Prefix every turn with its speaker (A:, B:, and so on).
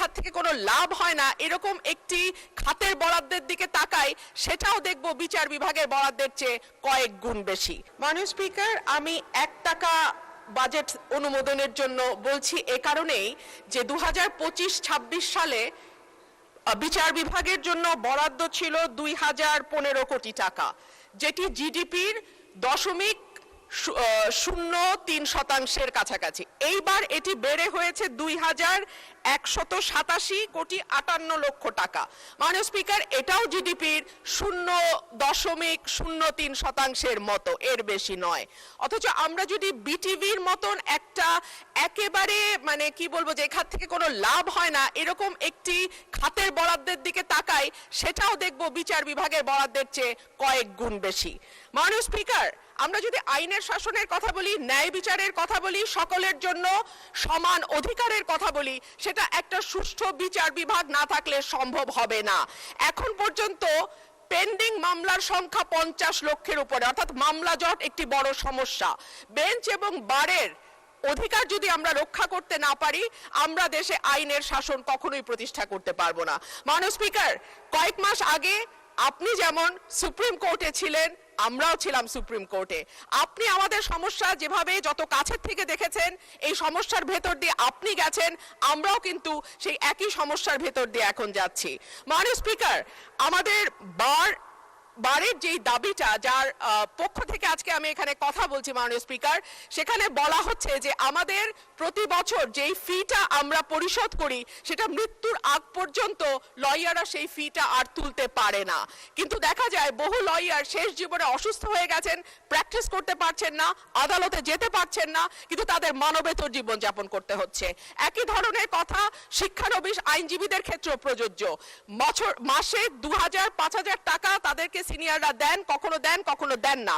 A: খাত থেকে কোনো লাভ হয় না এরকম একটি খাতের বরাদ্দের দিকে তাকাই, সেটাও দেখব বিচার বিভাগের বরাদ্দের চেয়ে কয়েক গুণ বেশি। মাননীয় স্পিকার, আমি 1 টাকা বাজেট অনুমোদনের জন্য বলছি এ কারণেই যে 2025-26 সালে বিচার বিভাগের জন্য বরাদ্দ ছিল 2015 কোটি টাকা, যেটি জিডিপির 0.03% কাছাকাছি। এইবার এটি বেড়ে হয়েছে 2187 কোটি 58 লক্ষ টাকা। মাননীয় স্পিকার, এটাও জিডিপির 0.03% মতো, এর বেশি নয়। অথচ আমরা যদি বিটিভির মতন একটা একেবারে মানে কি বলবো যে খাত থেকে কোনো লাভ হয় না এরকম একটি খাতের বরাদ্দের দিকে তাকাই, সেটাও দেখব বিচার বিভাগের বরাদ্দের চেয়ে কয়েক গুণ বেশি। মাননীয় স্পিকার, আমরা যদি আইনের শাসনের কথা বলি, ন্যায় বিচারের কথা বলি, সকলের জন্য সমান অধিকারের কথা বলি, সেটা একটা সুষ্ঠু বিচার বিভাগ না থাকলে সম্ভব হবে না। এখন পর্যন্ত পেন্ডিং মামলার সংখ্যা 50 লক্ষের উপরে, অর্থাৎ মামলা জট একটি বড় সমস্যা। বেঞ্চ এবং বারের অধিকার যদি আমরা রক্ষা করতে না পারি, আমরা দেশে আইনের শাসন কখনোই প্রতিষ্ঠা করতে পারবো না। মাননীয় স্পিকার, কয়েক মাস আগে আপনি যেমন সুপ্রিম কোর্টে ছিলেন, আমরাও ছিলাম সুপ্রিম কোর্টে। আপনি আমাদের সমস্যা যেভাবে যত কাছের থেকে দেখেছেন, এই সমস্যার ভেতর দিয়ে আপনি গেছেন, আমরাও কিন্তু সেই একই সমস্যার ভেতর দিয়ে এখন যাচ্ছি। মাননীয় স্পিকার, আমাদের বারের যেই দাবিটা, যার পক্ষ থেকে আজকে আমি এখানে কথা বলছি মাননীয় স্পিকার, সেখানে বলা হচ্ছে যে আমাদের প্রতি বছর যেই ফিটা আমরা পরিশোধ করি, সেটা মৃত্যুর আগ পর্যন্ত লয়াররা সেই ফিটা আর তুলতে পারে না। কিন্তু দেখা যায় বহু লয়ার শেষ জীবনে অসুস্থ হয়ে গেছেন, প্র্যাকটিস করতে পারছেন না, আদালতে যেতে পারছেন না, কিন্তু তাদের মানবেতর জীবন যাপন করতে হচ্ছে। একই ধরনের কথা শিক্ষানবিশ আইনজীবীদের ক্ষেত্রেও প্রযোজ্য। মাসে 2000-5000 টাকা তাদেরকে সিনিয়ররা দেন, কখনো দেন না।